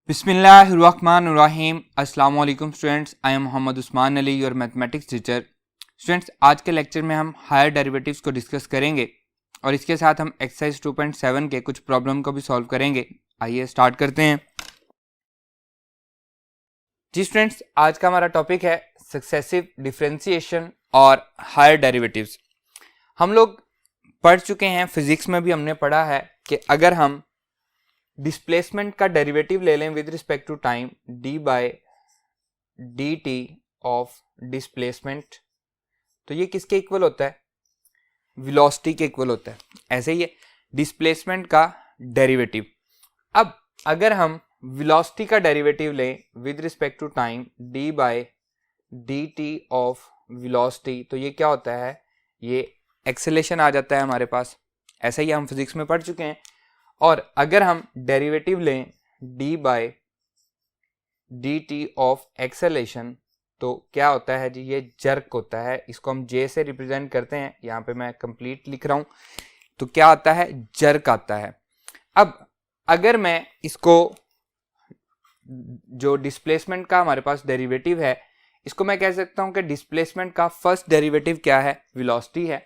बिस्मिल्लाहिर्रहमानिर्रहीम। अस्सलाम वालेकुम students, I am Mohammad Usman Ali, your mathematics teacher. Students, आज के लेक्चर में हम हायर डेरिवेटिव्स को डिस्कस करेंगे और इसके साथ हम एक्सरसाइज 2.7 के कुछ प्रॉब्लम को भी सॉल्व करेंगे। आइए स्टार्ट करते हैं। जी स्टूडेंट्स, आज का हमारा टॉपिक है सक्सेसिव डिफरेंशिएशन और हायर डेरिवेटिव्स। हम लोग पढ़ चुके हैं, फिजिक्स में भी हमने पढ़ा है कि अगर हम डिस्प्लेसमेंट का डेरिवेटिव ले लें with respect to time d by d t of displacement, तो ये किसके इक्वल होता है? वेलोसिटी के इक्वल होता है। ऐसे ही डिस्प्लेसमेंट का डेरिवेटिव। अब अगर हम वेलोसिटी का डेरिवेटिव लें with respect to time d by d t of velocity, तो ये क्या होता है? ये एक्सेलेरेशन आ जाता है हमारे पास। ऐसा ही हम फिजिक्स में पढ़ चुके हैं। और अगर हम डेरिवेटिव लें d by d t of acceleration, तो क्या होता है जी? ये जर्क होता है। इसको हम j से रिप्रेजेंट करते हैं। यहाँ पे मैं कंप्लीट लिख रहा हूं, तो क्या आता है? जर्क आता है। अब अगर मैं इसको, जो डिस्प्लेसमेंट का हमारे पास डेरिवेटिव है, इसको मैं कह सकता हूं कि डिस्प्लेसमेंट का फर्स्ट डेरिवेटिव क्या है? वेलोसिटी है।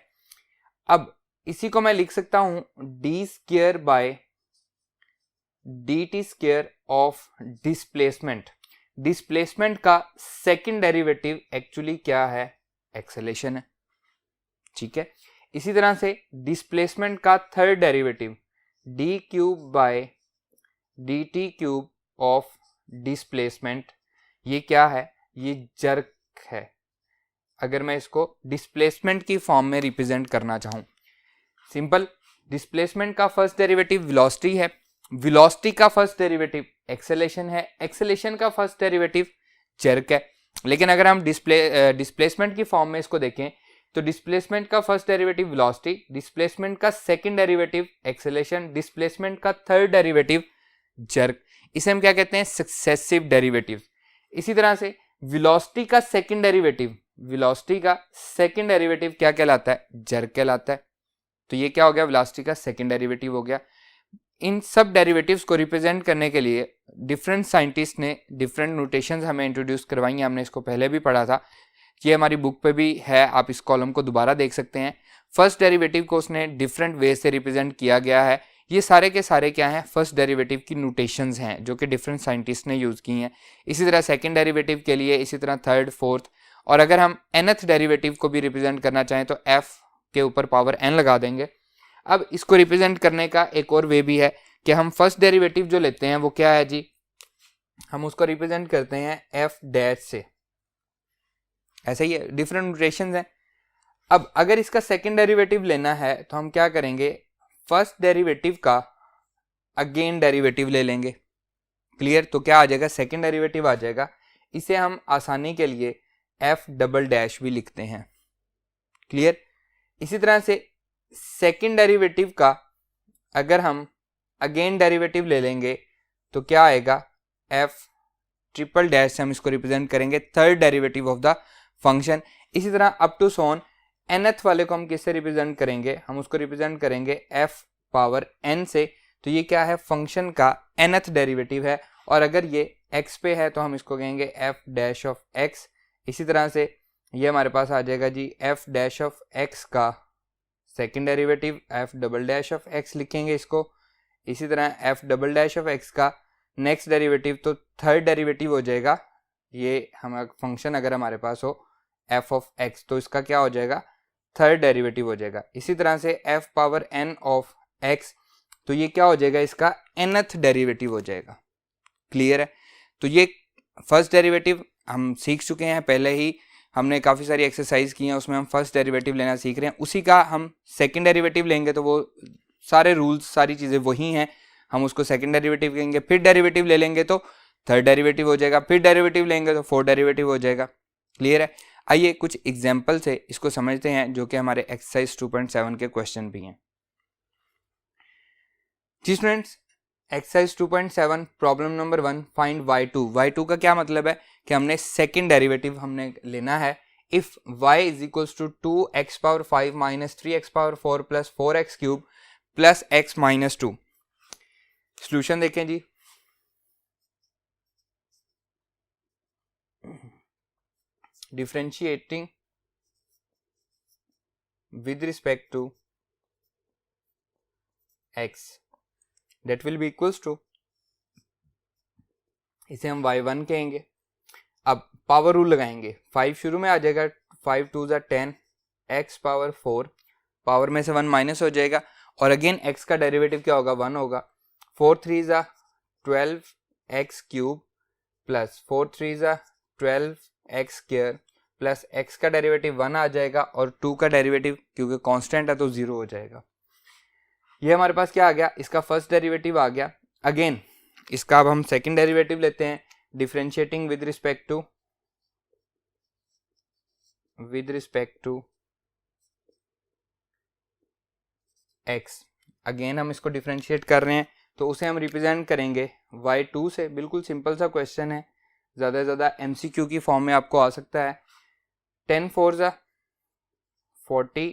अब इसी को मैं लिख सकता हूं D square by d T square of displacement. Displacement का सेकंड डेरिवेटिव एक्चुअली क्या है? एक्सेलेरेशन है। ठीक है। इसी तरह से डिस्प्लेसमेंट का third derivative D cube by d T cube of displacement, ये क्या है? ये जर्क है। अगर मैं इसको डिस्प्लेसमेंट की फॉर्म में रिप्रेजेंट करना चाहूं, सिंपल, डिस्प्लेसमेंट का फर्स्ट डेरिवेटिव वेलोसिटी है, वेलोसिटी का फर्स्ट डेरिवेटिव एक्सेलेरेशन है, एक्सेलेरेशन का फर्स्ट डेरिवेटिव जर्क है। लेकिन अगर हम डिस्प्लेसमेंट की फॉर्म में इसको देखें, तो डिस्प्लेसमेंट का फर्स्ट डेरिवेटिव वेलोसिटी, डिस्प्लेसमेंट का सेकंड डेरिवेटिव एक्सेलेरेशन, डिस्प्लेसमेंट का थर्ड डेरिवेटिव जर्क। इसे हम क्या कहते हैं? Successive derivative. इसी तरह से वेलोसिटी का सेकंड डेरिवेटिव, वेलोसिटी का सेकंड डेरिवेटिव क्या कहलाता है? जर्क कहलाता है। तो ये क्या हो गया? वेलोसिटी का सेकंड डेरिवेटिव हो गया। इन सब डेरिवेटिव्स को रिप्रेजेंट करने के लिए डिफरेंट साइंटिस्ट ने डिफरेंट नोटेशंस हमें इंट्रोड्यूस करवाई हैं। हमने इसको पहले भी पढ़ा था, ये हमारी बुक पे भी है, आप इस कॉलम को दोबारा देख सकते हैं। फर्स्ट डेरिवेटिव को उसने डिफरेंट वे से रिप्रेजेंट किया गया है। ये सारे के सारे क्या हैं? फर्स्ट डेरिवेटिव की नोटेशंस हैं जो कि डिफरेंट साइंटिस्ट ने यूज़ की हैं। इसी तरह सेकेंड डेरिवेटिव के लिए, इसी तरह थर्ड, फोर्थ, और अगर हम nth डेरिवेटिव को भी रिप्रेजेंट करना चाहें तो f के ऊपर पावर n लगा देंगे। अब इसको रिप्रेजेंट करने का एक और वे भी है कि हम फर्स्ट डेरिवेटिव जो लेते हैं वो क्या है जी? हम उसको रिप्रेजेंट करते हैं f डैश से। ऐसे ही डिफरेंट नोटेशंस हैं। अब अगर इसका सेकंड डेरिवेटिव लेना है तो हम क्या करेंगे? फर्स्ट डेरिवेटिव का अगेन डेरिवेटिव ले लेंगे। क्लियर? तो क्या आ जाएगा? सेकंड डेरिवेटिव आ जाएगा। इसे हम आसानी के लिए f डबल डैश भी लिखते हैं। क्लियर? इसी तरह से सेकंड डेरिवेटिव का अगर हम अगेन डेरिवेटिव ले लेंगे तो क्या आएगा? f ट्रिपल डैश से हम इसको रिप्रेजेंट करेंगे, third derivative of the function. इसी तरह अप टू सोन nth वाले को हम किससे रिप्रेजेंट करेंगे? हम उसको रिप्रेजेंट करेंगे f पावर n से। तो ये क्या है? फंक्शन का nth डेरिवेटिव है। और अगर ये x पे है तो हम इसको कहेंगे f डैश ऑफ x। इसी तरह से ये हमारे पास आ जाएगा जी f डैश ऑफ x का second derivative, f double dash of x लिखेंगे इसको। इसी तरह f double dash of x का नेक्स्ट डेरिवेटिव तो थर्ड डेरिवेटिव हो जाएगा। ये हमारा फंक्शन अगर हमारे पास हो f ऑफ x, तो इसका क्या हो जाएगा? थर्ड डेरिवेटिव हो जाएगा। इसी तरह से f power n of x, तो ये क्या हो जाएगा? इसका nth डेरिवेटिव हो जाएगा। क्लियर है? तो ये फर्स्ट डेरिवेटिव हम सीख चुके हैं, पहले ही हमने काफ़ी सारी एक्सरसाइज की हैं, उसमें हम फर्स्ट डेरिवेटिव लेना सीख रहे हैं। उसी का हम सेकंड डेरिवेटिव लेंगे तो वो सारे रूल्स, सारी चीज़ें वही हैं, हम उसको सेकंड डेरिवेटिव कहेंगे। फिर डेरिवेटिव ले लेंगे तो थर्ड डेरिवेटिव हो जाएगा, फिर डेरिवेटिव लेंगे तो फोर्थ डेरिवेटिव हो जाएगा। क्लियर है? आइए कुछ एग्जाम्पल से इसको समझते हैं, जो कि हमारे एक्सरसाइज 2.7 के क्वेश्चन भी हैं। जी students, exercise 2.7 problem number 1, find y2। y2 का क्या मतलब है कि हमने सेकंड डेरिवेटिव हमने लेना है। If y is equals to 2x power 5 minus 3x power 4 plus 4x cube plus x minus 2। Solution देखें जी। Differentiating with respect to x, that will be equals to, इसे हम y1 कहेंगे। अब पावर रूल लगाएंगे, 5 शुरू में आ जाएगा, 5 2 ज़ा 10, x पावर 4, पावर में से 1 माइनस हो जाएगा, और अगेन x का डेरिवेटिव क्या होगा, 1 होगा। 4 3 ज़ा 12 x क्यूब प्लस 4 3 ज़ा 12 x स्क्वायर प्लस x का डेरिवेटिव 1 आ जाएगा, और 2 का डेरिवेटिव क्योंकि कांस्टेंट है तो 0 हो जाएगा। ये हमारे पास क्या आ गया, इसका फर्स्ट डेरिवेटिव आ गया। अगेन इसका अब हम सेकंड डेरिवेटिव लेते हैं, differentiating with respect to x। Again हम इसको डिफरेंशिएट कर रहे हैं तो उसे हम रिप्रेजेंट करेंगे y2 से। बिल्कुल सिंपल सा क्वेश्चन है, ज़्यादा से ज़्यादा MCQ की फॉर्म में आपको आ सकता है। 10 4 ज़ा 40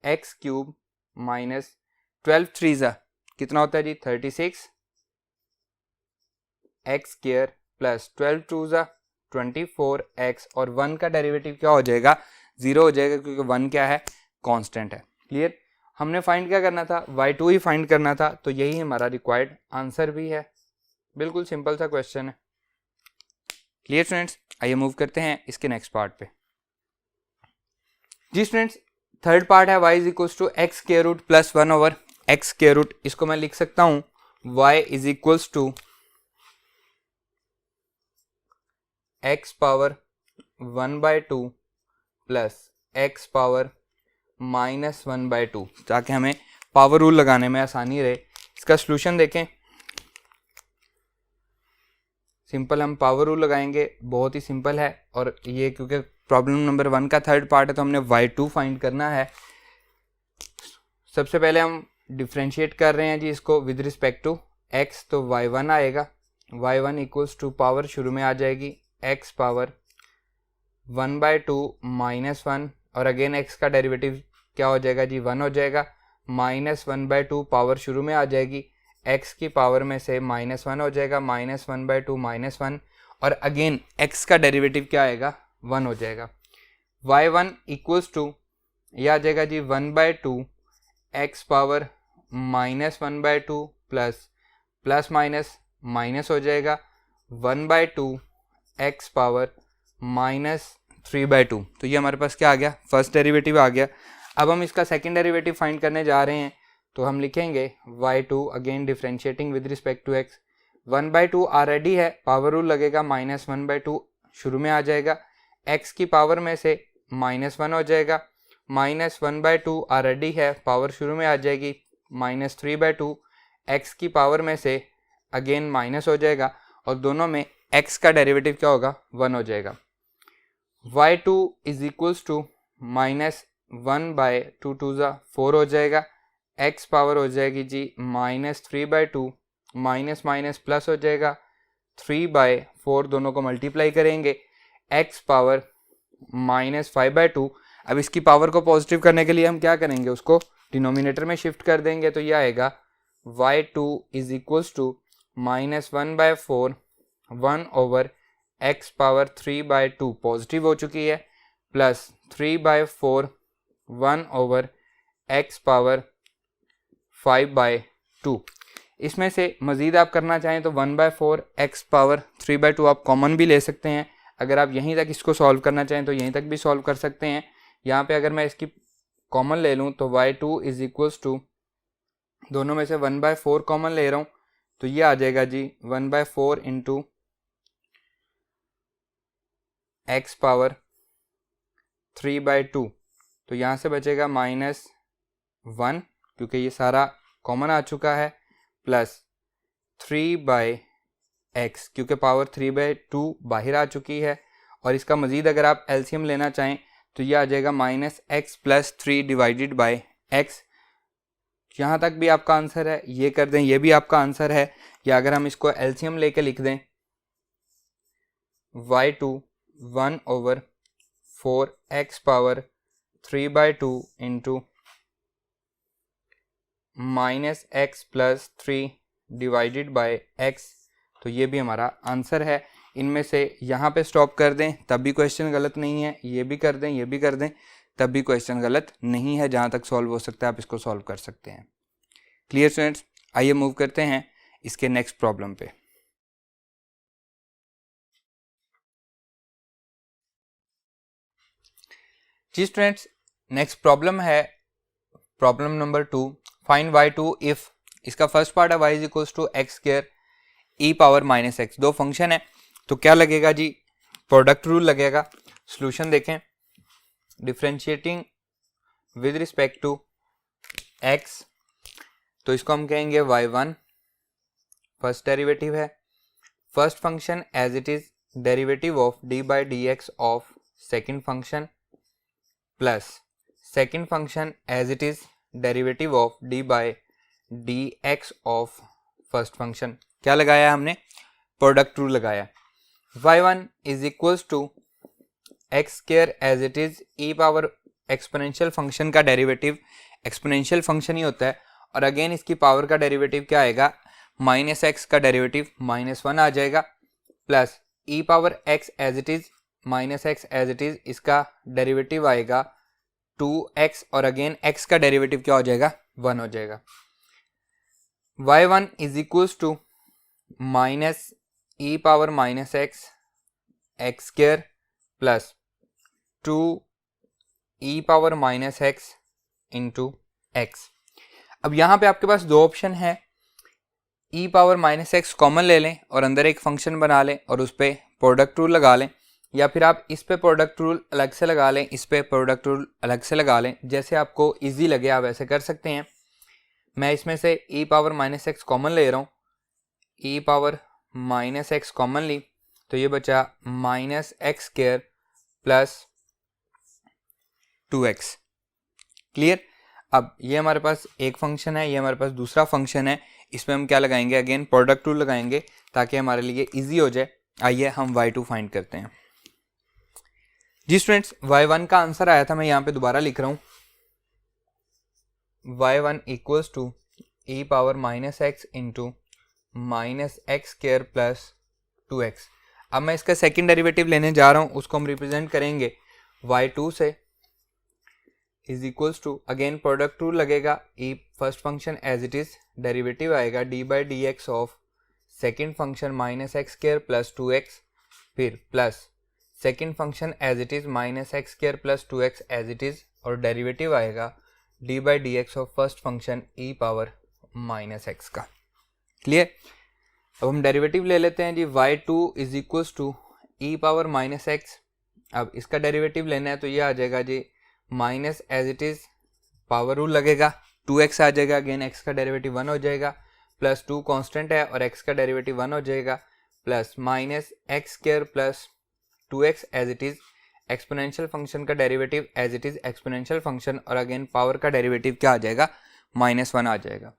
x क्यूब माइनस 12 3 ज़ा कितना होता है जी, 36 x स्क्वायर प्लस 12 2 ज़ा 24 x, और 1 का डेरिवेटिव क्या हो जाएगा, 0 हो जाएगा, क्योंकि 1 क्या है, कांस्टेंट है। क्लियर। हमने फाइंड क्या करना था, y2 ही फाइंड करना था, तो यही हमारा रिक्वायर्ड आंसर भी है। बिल्कुल सिंपल सा क्वेश्चन है। क्लियर स्टूडेंट्स, आइए मूव करते हैं इसके नेक्स्ट पार्ट पे। जी स्टूडेंट्स, थर्ड पार्ट है y is equals to x square root plus 1 over x square root. इसको मैं लिख सकता हूं y is equals to x power 1/2 plus x power minus 1/2, ताकि हमें पावर रूल लगाने में आसानी रहे। इसका सोल्यूशन देखें, सिंपल हम पावर रूल लगाएंगे, बहुत ही सिंपल है। और ये क्योंकि प्रॉब्लम नंबर 1 का थर्ड पार्ट है तो हमने y2 फाइंड करना है। सबसे पहले हम डिफरेंशिएट कर रहे हैं जी इसको विद रिस्पेक्ट टू x, तो y1 आएगा। y1 इक्वल्स टू पावर शुरू में आ जाएगी x पावर 1/2 माइनस 1, और अगेन x का डेरिवेटिव क्या हो जाएगा जी, 1 हो जाएगा। माइनस 1/2 पावर शुरू में आ जाएगी, x की पावर में से माइनस 1 हो जाएगा, माइनस 1/2 माइनस 1, और अगेन x का डेरिवेटिव क्या आएगा, 1 हो जाएगा। y1 इक्वल्स टू यह आ जाएगा जी 1/2 x power minus 1/2 plus minus minus हो जाएगा 1/2 x पावर माइनस 3/2। तो ये हमारे पास क्या आ गया, फर्स्ट डेरिवेटिव आ गया। अब हम इसका सेकंड डेरिवेटिव फाइंड करने जा रहे हैं, तो हम लिखेंगे y2 again differentiating with respect to x। 1/2 already है, पावर रूल लगेगा, माइनस 1/2 शुरू में आ जाएगा, x की पावर में से माइनस 1 हो जाएगा, माइनस 1/2 ऑलरेडी है, पावर शुरू में आ जाएगी, माइनस 3/2, x की पावर में से अगेन माइनस हो जाएगा, और दोनों में x का डेरिवेटिव क्या होगा, 1 हो जाएगा। y2 is equals to minus 1/2 2 ज़ा 4 हो जाएगा, x पावर हो जाएगी जी माइनस 3/2, माइनस माइनस प्लस हो जाएगा, 3/4 दोनों को मल्टीप्लाई करेंगे, x पावर माइनस 5/2। अब इसकी पावर को पॉजिटिव करने के लिए हम क्या करेंगे, उसको डिनोमिनेटर में शिफ्ट कर देंगे, तो यह आएगा y2 is equals to minus 1/4 1 over x power 3/2 positive हो चुकी है, प्लस 3/4 1 ओवर x पावर 5/2। इसमें से मज़ीद आप करना चाहें तो 1/4 x पावर 3/2 आप कॉमन भी ले सकते हैं। अगर आप यहीं तक इसको सॉल्व करना चाहें तो यहीं तक भी सॉल्व कर सकते हैं। यहाँ पे अगर मैं इसकी कॉमन ले लूँ तो y2 इज इक्वल्स टू, दोनों में से 1/4 कॉमन ले रहा हूँ, तो ये आ जाएगा जी 1/4 इंटू एक्स पावर 3/2। तो यहाँ से बचेगा माइनस 1, क्योंकि ये सारा कॉमन आ चुका है, प्लस 3/x, क्योंकि पावर 3/2 बाहर आ चुकी है। और इसका मज़ीद अगर आप एलसीएम लेना चाहें तो ये आ जाएगा minus x plus 3 divided by x। यहाँ तक भी आपका आंसर है, ये कर दें, ये भी आपका आंसर है। या अगर हम इसको एलसीएम लेके लिख दें, y2 1 over 4x power 3/2 into minus x plus 3 divided bye x, तो ये भी हमारा आंसर है। इनमें से यहाँ पे स्टॉप कर दें तब भी क्वेश्चन गलत नहीं है, ये भी कर दें, ये भी कर दें तब भी क्वेश्चन गलत नहीं है। जहाँ तक सॉल्व हो सकता है आप इसको सॉल्व कर सकते हैं। क्लियर स्टूडेंट्स, आइए मूव करते हैं इसके नेक्स्ट प्रॉब्लम पे। जी स्टूडेंट्स, नेक्स्ट प्रॉब्लम है problem number 2, find y2 if, इसका फर्स्ट पार्ट है y is equals to x square e power minus x. दो फंक्शन है तो क्या लगेगा जी, प्रोडक्ट रूल लगेगा। सॉल्यूशन देखें, differentiating with respect to x, तो इसको हम कहेंगे y1, फर्स्ट डेरिवेटिव है। First function as it is derivative of d by d x of second function plus second function as it is derivative of d by d x of first function. क्या लगाया हमने, product rule लगाया। y1 is equals to x square as it is e power, exponential function का derivative exponential function ही होता है, और again इसकी पावर का डेरिवेटिव क्या आएगा, माइनस एक्स का डेरिवेटिव -1 आ जाएगा, plus e power x as it is minus x as it is, इसका डेरिवेटिव आएगा 2x, और अगेन x का डेरिवेटिव क्या हो जाएगा, 1 हो जाएगा। y1 is equals to minus e power minus x x square plus 2 e power minus x into x. अब यहाँ पे आपके पास दो ऑप्शन है, e power minus x common ले लें और अंदर एक फंक्शन बना लें और उस पर प्रोडक्ट रूल लगा लें, या फिर आप इस पे प्रोडक्ट रूल अलग से लगा लें, इस पे प्रोडक्ट रूल अलग से लगा लें, जैसे आपको इजी लगे आप ऐसे कर सकते हैं। मैं इसमें से ई पावर माइनस एक्स कॉमन ले रहा हूँ, ई पावर माइनस एक्स कॉमन ली तो ये बचा minus x square plus 2x। Clear. अब ये हमारे पास एक फंक्शन है, ये हमारे पास दूसरा फंक्शन है, इसमें हम क्या लगाएंगे, अगेन प्रोडक्ट रूल लगाएंगे ताकि हमारे लिए इजी हो जाए। आइए हम y2 फाइंड करते हैं। जी स्टूडेंट्स, y1 का आंसर आया था, मैं यहाँ पे दोबारा लिख रहा हूँ, y1 equals to e power minus x into minus x square plus 2x। अब मैं इसका सेकंड डेरिवेटिव लेने जा रहा हूँ, उसको हम रिप्रेजेंट करेंगे y2 से, is equals to again product rule लगेगा, e first function as it is derivative आएगा d by d x of second function minus x square plus 2x, फिर plus second function as it is minus x square plus 2x as it is, और derivative आएगा d by d x of first function e power minus x का। Clear. अब हम derivative ले लेते हैं जी, y2 is equals to e power minus x. अब इसका डेरिवेटिव लेना है तो ये आ जाएगा जी minus as it is, power rule लगेगा, 2x आ जाएगा, अगेन x का डेरिवेटिव 1 हो जाएगा, प्लस 2 कांस्टेंट है और x का डेरिवेटिव 1 हो जाएगा, plus minus x square plus 2x as it is, exponential function का derivative as it is exponential function, और अगेन पावर का डेरिवेटिव क्या आ जाएगा, -1 आ जाएगा।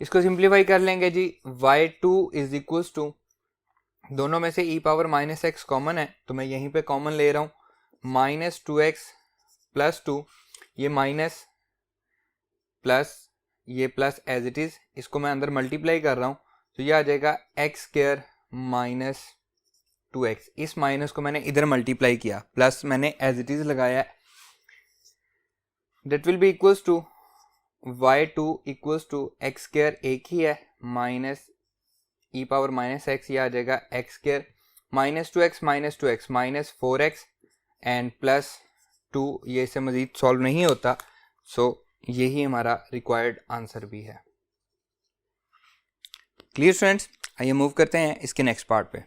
इसको सिंप्लीफाई कर लेंगे जी, y2 इज इक्वल्स टू, दोनों में से e power minus x common है तो मैं यहीं पे कॉमन ले रहा हूँ, माइनस 2x प्लस 2, ये माइनस प्लस ये प्लस एज इट इज, इसको मैं अंदर मल्टीप्लाई कर रहा हूँ तो ये आ जाएगा एक्स स्क्वायर माइनस 2x। इस माइनस को मैंने इधर मल्टीप्लाई किया, प्लस मैंने एज इट इज लगाया, that will be equals to y2 equals to x square एक ही है, minus e power minus x, ये आ जाएगा x square minus 2x minus 4x and plus 2, ये से मजीद सॉल्व नहीं होता, सो यही हमारा रिक्वायर्ड आंसर भी है। क्लियर स्टूडेंट्स, आइए मूव करते हैं इसके नेक्स्ट पार्ट पे।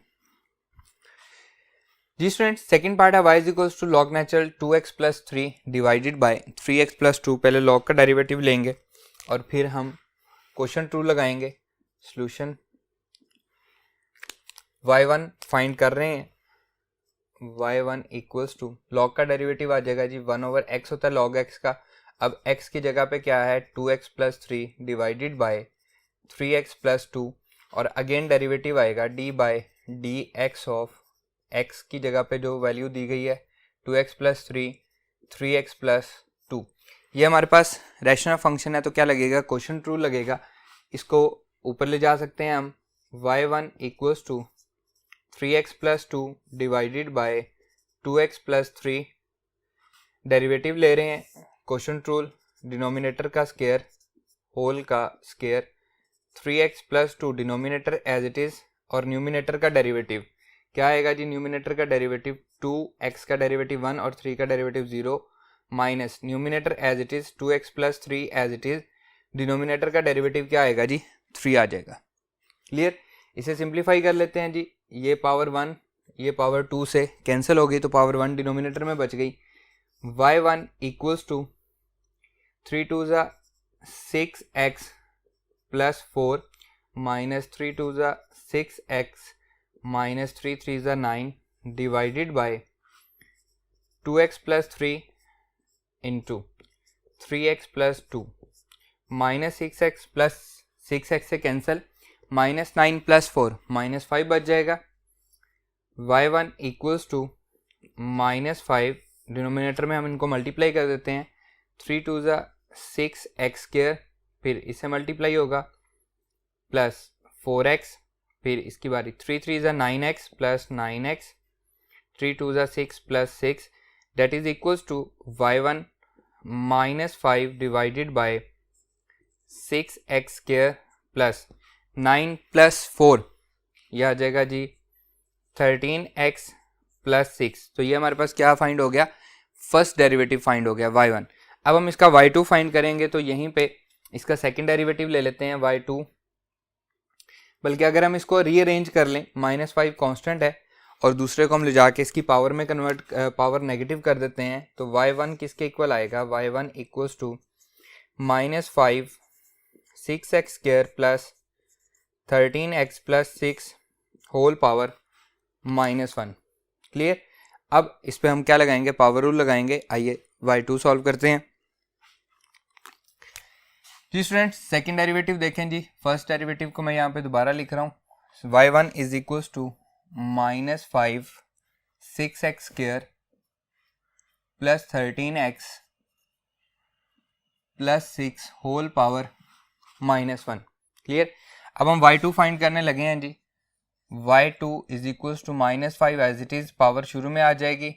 जी स्टूडेंट्स, सेकंड पार्ट है y is equals to log natural 2x plus 3 divided by 3x plus 2। पहले लॉग का डेरिवेटिव लेंगे और फिर हम क्वोशंट रूल लगाएंगे। सॉल्यूशन, y1 फाइंड कर रहे हैं, y1 इक्वल्स टू लॉग का डेरिवेटिव आ जाएगा जी 1/x होता है लॉग x का। अब x की जगह पे क्या है 2x plus 3 divided by 3x plus 2, और अगेन डेरिवेटिव आएगा d by d x of x की जगह पे जो वैल्यू दी गई है 2x प्लस 3 3x प्लस 2। ये हमारे पास रैशनल फंक्शन है तो क्या लगेगा, क्वोशंट रूल लगेगा। इसको ऊपर ले जा सकते हैं हम, y1 equals to 3x plus 2 divided by 2x plus 3, derivative ले रहे हैं क्वोशंट रूल, डिनोमिनेटर का स्क्वायर होल का square, 3x plus 2 denominator as it is और न्यूमिनेटर का डेरिवेटिव क्या आएगा जी, न्यूमिनेटर का डेरिवेटिव 2x का डेरिवेटिव 1 और 3 का derivative 0 minus numerator as it is 2x plus 3 as it is, denominator का डेरिवेटिव क्या आएगा जी 3 आ जाएगा। क्लियर, इसे सिंप्लीफाई कर लेते हैं जी, ये पावर 1 ये पावर 2 से कैंसिल हो गई तो पावर 1 डिनोमिनेटर में बच गई। y1 इक्वल्स टू 3 2 ज़ा 6x प्लस 4 माइनस 3 2 ज़ा 6x माइनस 3 3 ज़ा 9 divided by 2x plus 3 into 3x plus 2 minus 6x plus 6x से कैंसिल, माइनस 9 प्लस 4 माइनस 5 बच जाएगा। y1 equals to minus 5, denominator में हम इनको मल्टीप्लाई कर देते हैं, 3 2 ज़ा 6x स्क्वायर, फिर इससे मल्टीप्लाई होगा प्लस 4x, फिर इसकी बारी 3 3 ज़ा 9x प्लस 9x, 3 2 ज़ा 6 plus 6 that is equals to y1 minus 5 divided by 6x square plus 9 plus 4, यह आ जाएगा जी 13x प्लस 6। तो ये हमारे पास क्या फाइंड हो गया, फर्स्ट डेरिवेटिव फाइंड हो गया y1। अब हम इसका y2 फाइंड करेंगे तो यहीं पे इसका सेकंड डेरिवेटिव ले लेते हैं y2, बल्कि अगर हम इसको रीअरेंज कर लें, माइनस 5 कॉन्स्टेंट है और दूसरे को हम ले जाके इसकी पावर में कन्वर्ट, पावर नेगेटिव कर देते हैं, तो y1 किसके इक्वल आएगा, y1 equals to minus 5 6x square plus 13x plus 6 whole power minus 1। Clear, अब इस पे हम क्या लगाएंगे, पावर रूल लगाएंगे। आइए y2 सॉल्व करते हैं जी स्टूडेंट्स। सेकंड डेरिवेटिव देखें जी, फर्स्ट डेरिवेटिव को मैं यहाँ पे दोबारा लिख रहा हूँ, y1 is equals to minus 5 6x square plus 13x plus 6 whole power minus 1। Clear, अब हम y2 फाइंड करने लगे हैं जी, y2 is equals to minus 5 as it is, power शुरू में आ जाएगी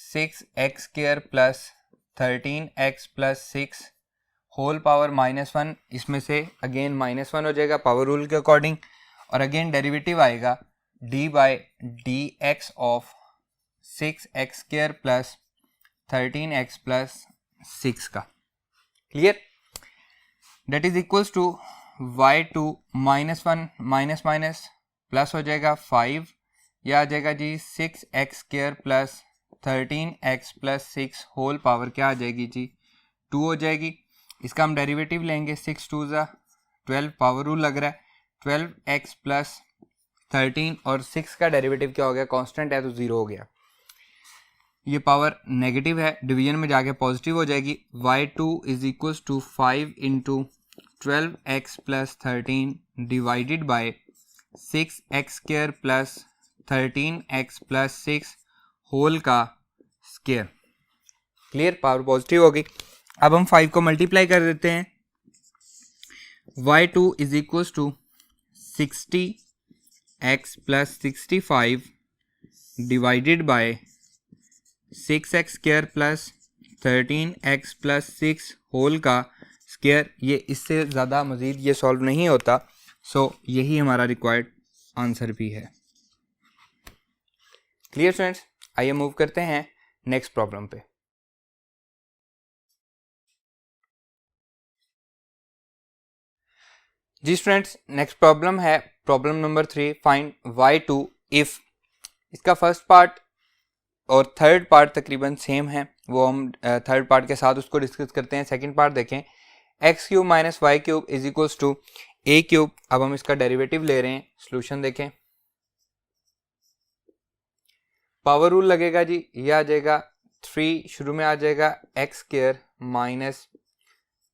6x square plus 13x plus 6 whole power minus 1, इसमें से अगेन माइनस 1 हो जाएगा पावर रूल के अकॉर्डिंग, और अगेन डेरिवेटिव आएगा d by d x of 6x square plus 13x plus 6 का। Clear, that is equals to y2 minus 1 minus minus plus हो जाएगा 5, यह आ जाएगा जी 6x square plus 13x plus 6 whole power क्या आ जाएगी जी 2 हो जाएगी। इसका हम डेरिवेटिव लेंगे, 6 2 ज़ा 12, पावर रूल लग रहा है, 12x प्लस 13 और 6 का डेरिवेटिव क्या हो गया, कांस्टेंट है तो 0 हो गया। ये पावर नेगेटिव है, डिवीजन में जाके पॉजिटिव हो जाएगी। y2 is equals to 5 into 12x plus 13 divided by 6x square plus 13x plus 6 whole का स्क्वायर। क्लियर, पावर पॉजिटिव होगी। अब हम 5 को मल्टीप्लाई कर देते हैं, y2 is equals to 60x plus 65 divided by 6x square plus 13x plus 6 whole का square. ये इससे ज़्यादा मज़ीद ये सॉल्व नहीं होता, सो यही हमारा रिक्वायर्ड आंसर भी है। क्लियर स्टूडेंट्स, आइए मूव करते हैं नेक्स्ट प्रॉब्लम पे। जी स्टूडेंट्स, नेक्स्ट प्रॉब्लम है problem number 3, find y2 if. इसका फर्स्ट पार्ट और थर्ड पार्ट तकरीबन सेम है, वो हम थर्ड पार्ट के साथ उसको डिस्कस करते हैं। सेकंड पार्ट देखें, x cube minus y cube is equals to a cube. अब हम इसका डेरिवेटिव ले रहे हैं, सोल्यूशन देखें, पावर रूल लगेगा जी, ये आ जाएगा 3 शुरू में आ जाएगा x square minus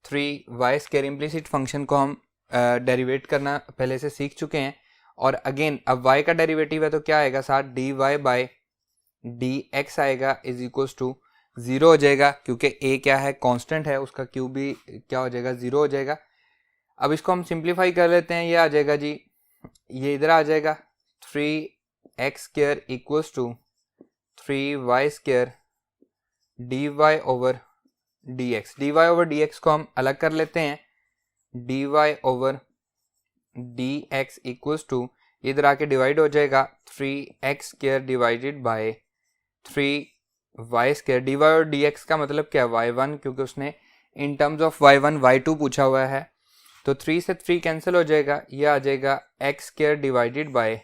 3 y square. Implicit function को हम डेरिवेट करना पहले से सीख चुके हैं, और अगेन अब y का डेरिवेटिव है तो क्या आएगा साथ d y by d x आएगा इज इक्वल्स टू 0 हो जाएगा, क्योंकि a क्या है कांस्टेंट है, उसका क्यूब भी क्या हो जाएगा 0 हो जाएगा। अब इसको हम सिंप्लीफाई कर लेते हैं, ये आ जाएगा जी, ये इधर आ जाएगा 3 x square equals to 3y square dy over dx। dy over dx को हम अलग कर लेते हैं, dy over dx equals to इधर आके डिवाइड हो जाएगा 3x square divided by 3y square. dy और dx का मतलब क्या है y1, क्योंकि उसने in terms of y1 y2 पूछा हुआ है, तो 3 से 3 कैंसिल हो जाएगा, ये आ जाएगा x square divided by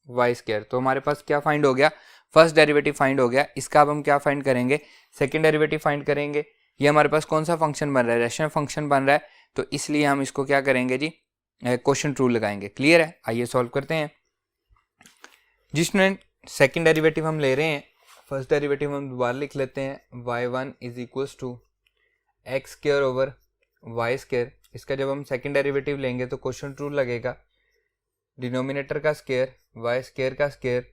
y square. तो हमारे पास क्या फाइंड हो गया, फर्स्ट डेरिवेटिव फाइंड हो गया। इसका अब हम क्या फाइंड करेंगे, सेकंड डेरिवेटिव फाइंड करेंगे। ये हमारे पास कौन सा फंक्शन बन रहा है, रैशनल फंक्शन बन रहा है, तो इसलिए हम इसको क्या करेंगे जी, क्वोशिएंट रूल लगाएंगे। क्लियर है, आइए सॉल्व करते हैं। जिसमें सेकंड डेरिवेटिव हम ले रहे हैं, फर्स्ट डेरिवेटिव हम दोबारा लिख लेते हैं, y1 is equals to x square over y square. इसका जब हम सेकंड डेरिवेटिव लेंगे तो क्वोशिएंट रूल लगेगा, डिनोमिनेटर का स्क्वायर वाई स्क्वायर का square,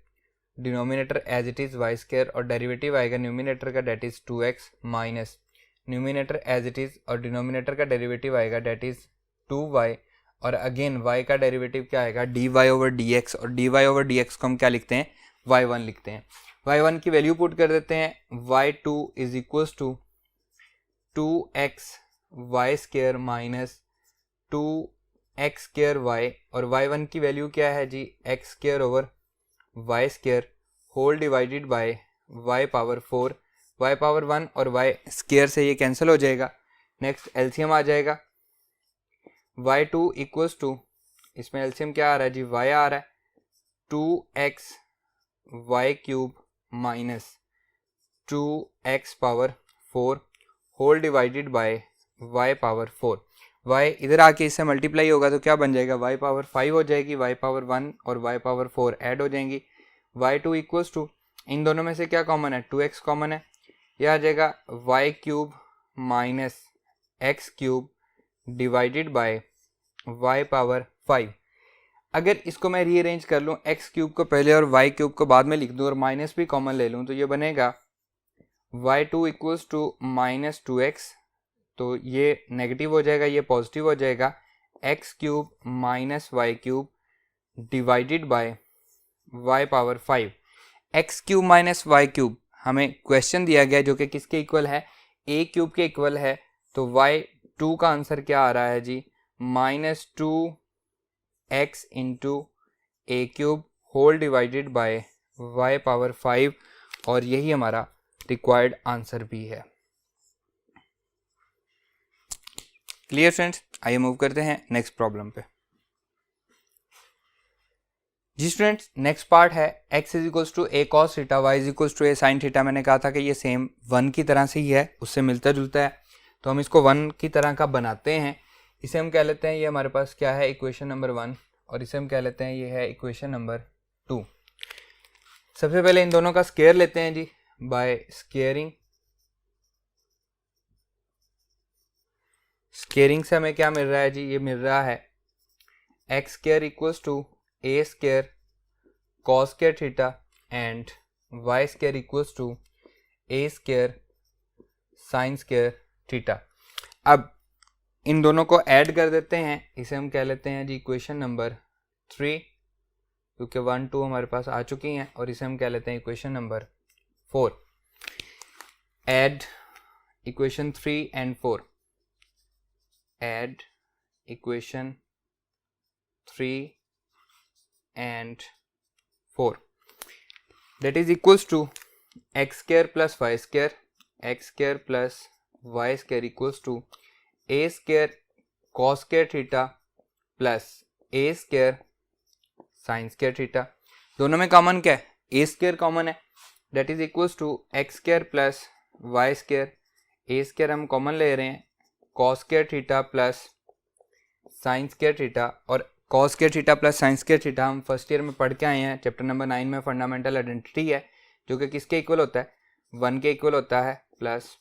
denominator as it is y square, और डेरिवेटिव आएगा न्यूमिनेटर का that is 2x minus numerator as it is, और डिनोमिनेटर का डेरिवेटिव आएगा डेट इज़ 2y, और अगेन y का डेरिवेटिव क्या आएगा dy ओवर dx, और dy ओवर dx को हम क्या लिखते हैं, y1 लिखते हैं। y1 की वैल्यू पुट कर देते हैं, y2 is equals to 2x y square minus 2x square y, और y1 की वैल्यू क्या है जी, x square over y square whole divided by y power 4, y power 1 और y स्क्वायर से ये कैंसिल हो जाएगा। नेक्स्ट एलसीएम आ जाएगा, y2 इक्वल्स टू, इसमें एलसीएम क्या आ रहा है जी, y आ रहा है 2x y cube minus 2x power 4 whole divided by y power 4। y इधर आके इससे मल्टीप्लाई होगा तो क्या बन जाएगा, y पावर 5 हो जाएगी, y पावर 1 और y पावर 4 ऐड हो जाएंगी। y2 इक्वल्स टू, इन दोनों में से क्या कॉमन है, 2x कॉमन है, यह आ जाएगा y cube minus x cube divided by y power 5। अगर इसको मैं रीअरेंज कर लूँ, x क्यूब को पहले और y क्यूब को बाद में लिख दूँ और माइनस भी कॉमन ले लूँ, तो ये बनेगा y2 equals to minus 2x, तो ये नेगेटिव हो जाएगा, ये पॉजिटिव हो जाएगा, x cube minus y cube divided by y power 5। x cube minus y cube हमें क्वेश्चन दिया गया जो कि किसके इक्वल है, a क्यूब के इक्वल है, तो y2 का आंसर क्या आ रहा है जी, minus 2x into a cube whole divided by y power 5, और यही हमारा रिक्वायर्ड आंसर भी है। क्लियर फ्रेंड्स, आइए मूव करते हैं नेक्स्ट प्रॉब्लम पे। जी स्टूडेंट्स, नेक्स्ट पार्ट है x is equals to a cos theta, y is equals to a sine theta. मैंने कहा था कि ये सेम 1 की तरह से ही है, उससे मिलता जुलता है, तो हम इसको 1 की तरह का बनाते हैं। इसे हम कह लेते हैं, ये हमारे पास क्या है, इक्वेशन नंबर 1, और इसे हम कह लेते हैं ये है इक्वेशन नंबर 2। सबसे पहले इन दोनों का स्क्वायर लेते हैं जी, बाय स्क्वेयरिंग से हमें क्या मिल रहा है जी, ये मिल रहा है x square equals to a square cos square theta and y square equals to a square sine square theta. अब इन दोनों को ऐड कर देते हैं, इसे हम कह लेते हैं जी इक्वेशन नंबर 3, क्योंकि 1 2 हमारे पास आ चुकी हैं, और इसे हम कह लेते हैं equation number 4। Add equation 3 and 4, add equation 3 and 4, that is equals to x square plus y square, x square plus y square equals to a square cos square theta plus a square sin square theta। दोनों में common क्या है, a square common है, that is equals to x square plus y square, a square हम common ले रहे हैं, cos square theta plus sine square theta, और cos square theta plus sine square theta हम फर्स्ट ईयर में पढ़ के आए हैं, चैप्टर नंबर 9 में फंडामेंटल आइडेंटिटी है, जो कि किसके इक्वल होता है, 1 के इक्वल होता है, plus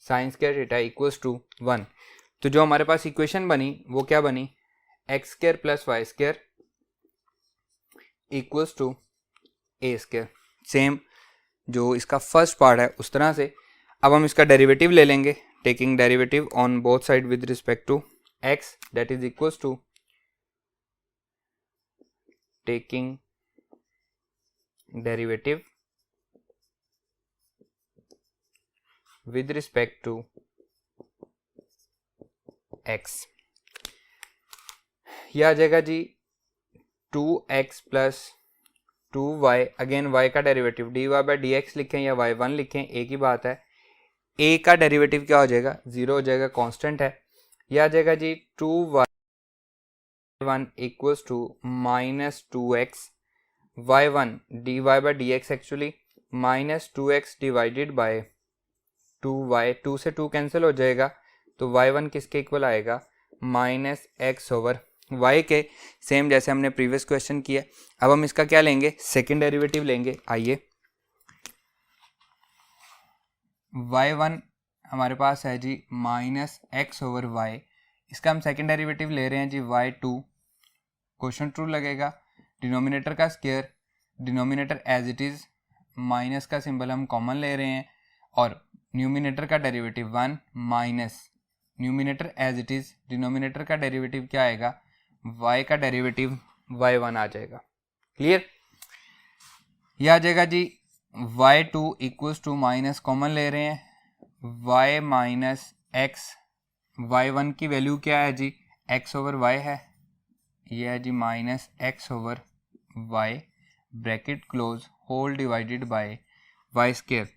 sine square theta equals to 1। तो जो हमारे पास इक्वेशन बनी वो क्या बनी, x square plus y square equals to a square, same जो इसका फर्स्ट पार्ट है उस तरह से। अब हम इसका डेरिवेटिव ले लेंगे, taking derivative on both side with respect to x, that is equals to taking derivative with respect to x, यह आ जाएगा जी 2x plus 2y, again y का derivative dy by d x लिखें या y1 लिखें, एक ही बात है। a का डेरिवेटिव क्या हो जाएगा, 0 हो जाएगा, कांस्टेंट है। यह आ जाएगा जी 2y1 equals to minus 2x, y1 dy by d x actually minus 2x divided by 2y, 2 से 2 कैंसिल हो जाएगा, तो y1 किसके इक्वल आएगा, माइनस x ओवर y के, सेम जैसे हमने प्रीवियस क्वेश्चन किया। अब हम इसका क्या लेंगे, सेकंड डेरिवेटिव लेंगे। आइए, y1 हमारे पास है जी माइनस x ओवर y, इसका हम सेकंड डेरिवेटिव ले रहे हैं जी y2, क्वेश्चन ट्रू लगेगा, डिनोमिनेटर का square, denominator as it is, minus का सिंबल हम कॉमन ले रहे हैं, और न्यूमिनेटर का derivative 1 minus numerator as it is, denominator का डेरिवेटिव क्या आएगा, y का डेरिवेटिव y1 आ जाएगा। क्लियर, यह आ जाएगा जी y2 equals to minus common ले रहे हैं y माइनस एक्स, y1 की वैल्यू क्या है जी, x ओवर y है, यह है जी minus x over y, bracket close, whole divided by y square,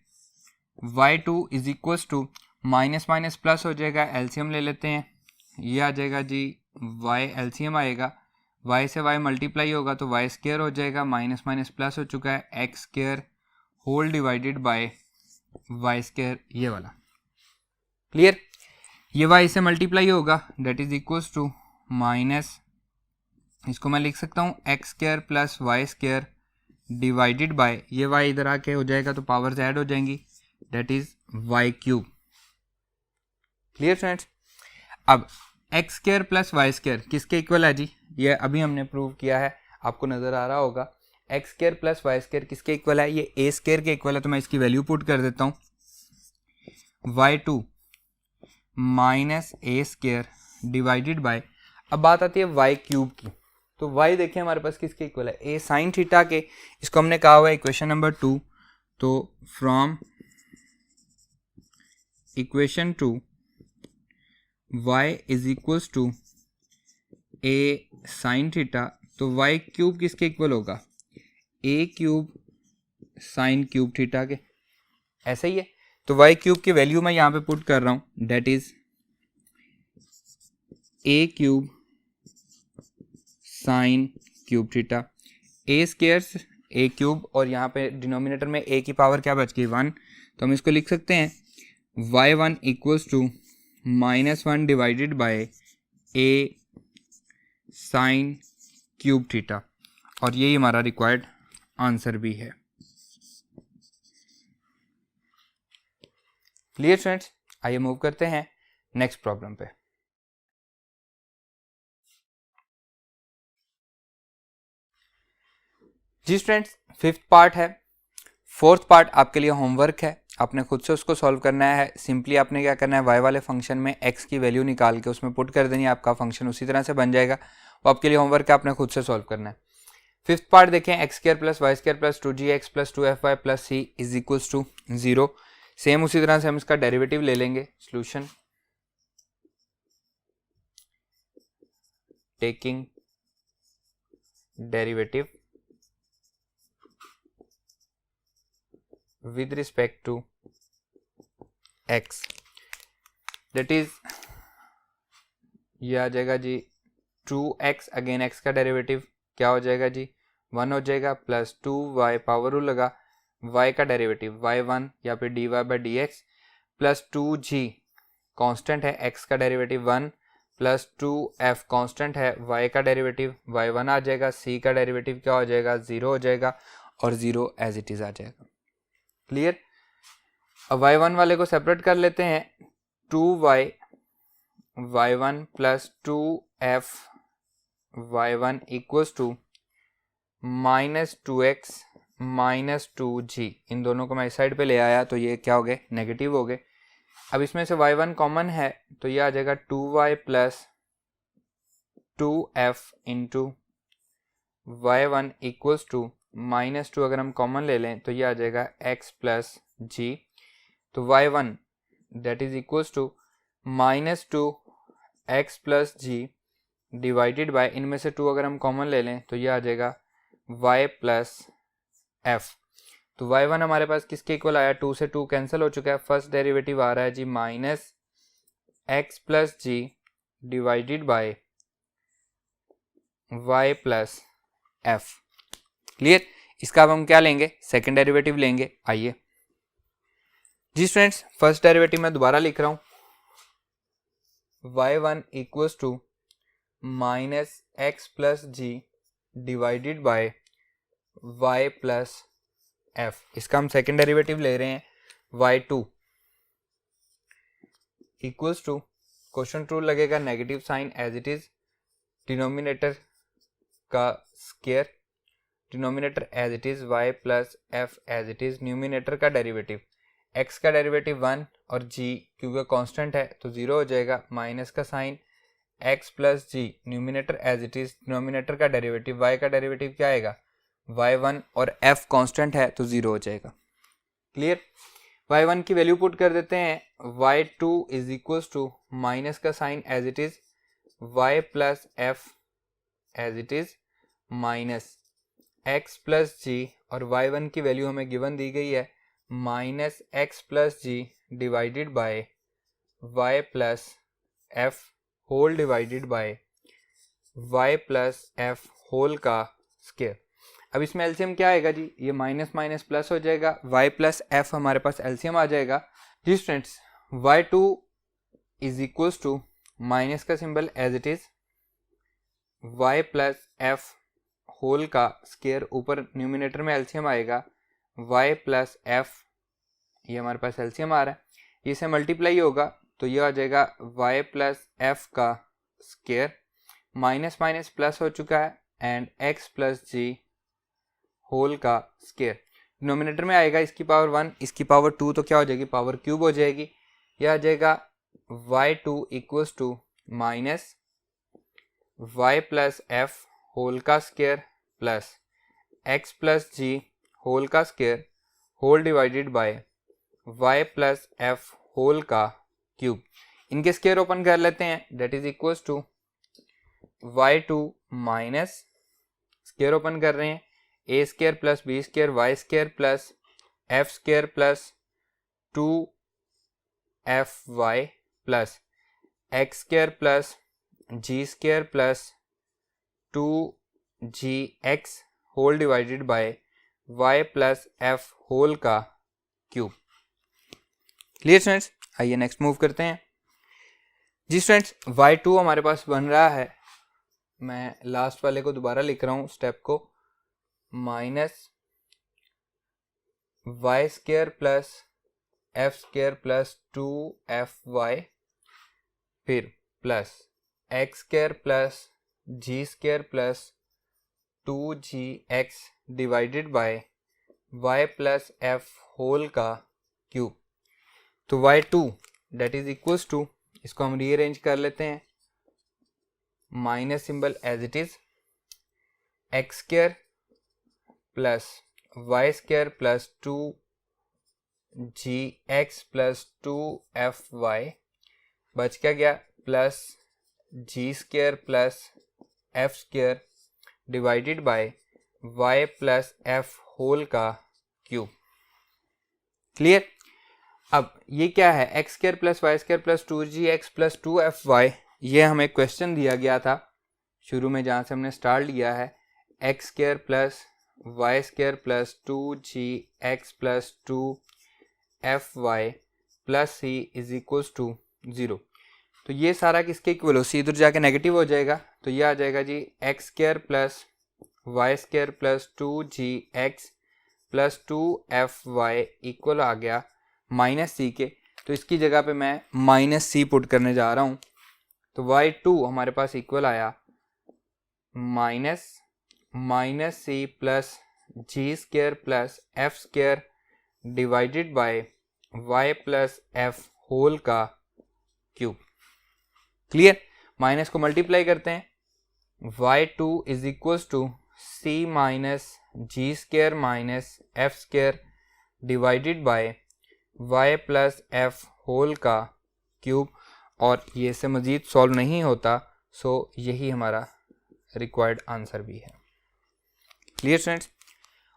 y2 is equals to minus minus plus हो जाएगा, एलसीएम ले लेते हैं, ये आ जाएगा जी y, एलसीएम आएगा, y से y मल्टीप्लाई होगा तो y स्क्वायर हो जाएगा, माइनस माइनस प्लस हो चुका है, x square whole divided by y square, ये वाला। क्लियर, ये y से मल्टीप्लाई होगा, that is equals to minus, इसको मैं लिख सकता हूँ x square plus y square divided by, ये y इधर आके हो जाएगा तो पावर्स ऐड हो जाएंगी, that is y cube. Clear friends, अब x square plus y square किसके इक्वल है जी, ये अभी हमने प्रूव किया है, आपको नजर आ रहा होगा, x square plus y square किसके इक्वल है, ये ए स्क्वायर के इक्वल है, तो मैं इसकी वैल्यू पुट कर देता हूँ, y2 माइनस ए स्क्वायर डिवाइडेड बाय, अब बात आती है y क्यूब की, तो y देखिए हमारे पास किसके इक्वल है, ए साइन थीटा के, इसको हमने कहा हुआ है इक्वेशन नंबर 2, तो from equation 2 y is equals to a sine theta, तो y क्यूब किसके इक्वल होगा, a cube sine cube theta के, ऐसा ही है, तो y क्यूब की वैल्यू मैं यहाँ पे पुट कर रहा हूँ, that is a cube sine cube theta, a square a cube, और यहाँ पे डिनोमिनेटर में ए की पावर क्या बच गई 1, तो हम इसको लिख सकते हैं y1 equals to -1 divided by a sine cube theta, और यही हमारा रिक्वायर्ड आंसर भी है। क्लियर फ्रेंड्स, आइए मूव करते हैं नेक्स्ट प्रॉब्लम पे। जी फ्रेंड्स, फिफ्थ पार्ट है, फोर्थ पार्ट आपके लिए होमवर्क है, आपने खुद से उसको सॉल्व करना है। सिंपली आपने क्या करना है, वाई वाले फंक्शन में एक्स की वैल्यू निकाल के उसमें पुट कर देनी है, आपका फंक्शन उसी तरह से बन जाएगा। वो आपके लिए होमवर्क है, आपने खुद से सॉल्व करना है। फिफ्थ पार्ट देखें, x square plus y square plus 2gx plus 2fy plus c is equals to 0। Same उसी तरह से हम इसका डेरिवेटिव ले लेंगे। Solution taking derivative with respect to x, that is ये आ जाएगा जी 2x, अगेन x का डेरिवेटिव क्या हो जाएगा जी 1 हो जाएगा, प्लस 2y पावर रूल लगा, y का डेरिवेटिव y1 या फिर dy by d x plus 2g constant है, x का डेरिवेटिव 1 प्लस 2f कांस्टेंट है, y का डेरिवेटिव y1 आ जाएगा, c का डेरिवेटिव क्या हो जाएगा 0 हो जाएगा, और 0 एज इट इज आ जाएगा। क्लियर, अब y1 वाले को सेपरेट कर लेते हैं, 2y y1 plus 2f y1 equals to -2x minus 2g, इन दोनों को मैं इस साइड पे ले आया तो ये क्या हो गए, नेगेटिव हो गए। अब इसमें से y1 कॉमन है तो ये आ जाएगा 2y plus 2f into y1 equals to -2 अगर हम कॉमन ले लें तो ये आ जाएगा x प्लस जी। तो y1 that is equals to -2 x plus g divided by, इनमें से 2 अगर हम कॉमन ले लें तो ये आ जाएगा y प्लस f। तो y1 हमारे पास किसके इक्वल आया, 2 से 2 कैंसिल हो चुका है, फर्स्ट डेरिवेटिव आ रहा है जी -x plus g divided by y plus f। क्लियर। इसका अब हम क्या लेंगे, सेकेंड डेरिवेटिव लेंगे। आइए जी स्टूडेंट्स, फर्स्ट डेरिवेटिव मैं दोबारा लिख रहा हूं, y1 equals to -x plus g divided by y plus f। इसका हम सेकेंड डेरिवेटिव ले रहे हैं, y2 equals to, quotient rule लगेगा, negative sign as it is, denominator का square, denominator as it is y plus f as it is, numerator का derivative, x का derivative 1 और g क्योंकि कांस्टेंट है तो 0 हो जाएगा, माइनस का sign x plus g, numerator as it is, denominator का डेरिवेटिव, y का डेरिवेटिव क्या आएगा y1 और f कांस्टेंट है तो 0 हो जाएगा। क्लियर। y1 की वैल्यू पुट कर देते हैं, y2 is equals to minus का sign as it is y plus f as it is minus x plus g, और y1 की वैल्यू हमें गिवन दी गई है -x plus g divided by y plus f whole divided by y plus f whole का square. अब इसमें LCM क्या आएगा जी, ये माइनस माइनस प्लस हो जाएगा, y प्लस f हमारे पास एलसीएम आ जाएगा जी students. y2 is equals to, minus का symbol as it is, y plus f whole का स्क्वायर, ऊपर न्यूमिनेटर में एलसीएम आएगा y प्लस f, ये हमारे पास एलसीएम आ रहा है, इसे मल्टीप्लाई होगा तो ये आ जाएगा y प्लस f का स्क्वायर, माइनस माइनस प्लस हो चुका है, and x plus g whole का स्क्वायर, डिनोमिनेटर में आएगा इसकी पावर 1, इसकी पावर 2 तो क्या हो जाएगी, पावर क्यूब हो जाएगी। यह आ जाएगा y2 equals to minus y plus f whole का square plus x plus g whole का square whole divided by y plus f whole का क्यूब। इनके स्क्वायर ओपन कर लेते हैं, that is equals to y2 minus, square open कर रहे हैं, a square plus b square y square plus f square plus 2fy plus x square plus g square plus 2gx whole divided by y plus f whole का cube. Clear students. आइए next move करते हैं जी students. y2 हमारे पास बन रहा है, मैं लास्ट वाले को दोबारा लिख रहा हूं स्टेप को, minus y square plus f square plus 2fy, फिर plus x square plus g square plus 2gx divided by y plus f whole का क्यूब। तो y2 that is equals to, इसको हम रीअरेंज कर लेते हैं, minus symbol as it is, x square plus y square plus 2gx plus 2fy, बच क्या गया plus g square plus f square divided by y plus f whole का cube. Clear. अब ये क्या है, x square plus y square plus 2gx plus 2fy, ये हमें क्वेश्चन दिया गया था शुरू में जहाँ से हमने स्टार्ट लिया है, x square plus y square plus 2gx plus 2fy plus c is equals to 0। तो ये सारा किसके इक्वल हो, सी इधर जाके नेगेटिव हो जाएगा, तो ये आ जाएगा जी x square plus y square plus 2gx plus 2fy equal आ गया माइनस सी के, तो इसकी जगह पे मैं माइनस सी पुट करने जा रहा हूँ। तो y2 हमारे पास इक्वल आया minus c plus g square plus f square divided by y plus f whole का क्यूब। क्लियर। माइनस को मल्टीप्लाई करते हैं, y2 is equals to c minus g square minus f square divided by y plus f whole का cube, और ये से मज़ीद solve नहीं होता, सो यही हमारा रिक्वायर्ड आंसर भी है। क्लियर स्टूडेंट्स,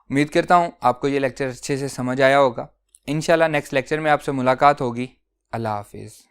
उम्मीद करता हूँ आपको ये लेक्चर अच्छे से समझ आया होगा। इंशाल्लाह नेक्स्ट लेक्चर में आपसे मुलाकात होगी। अल्लाह हाफिज़।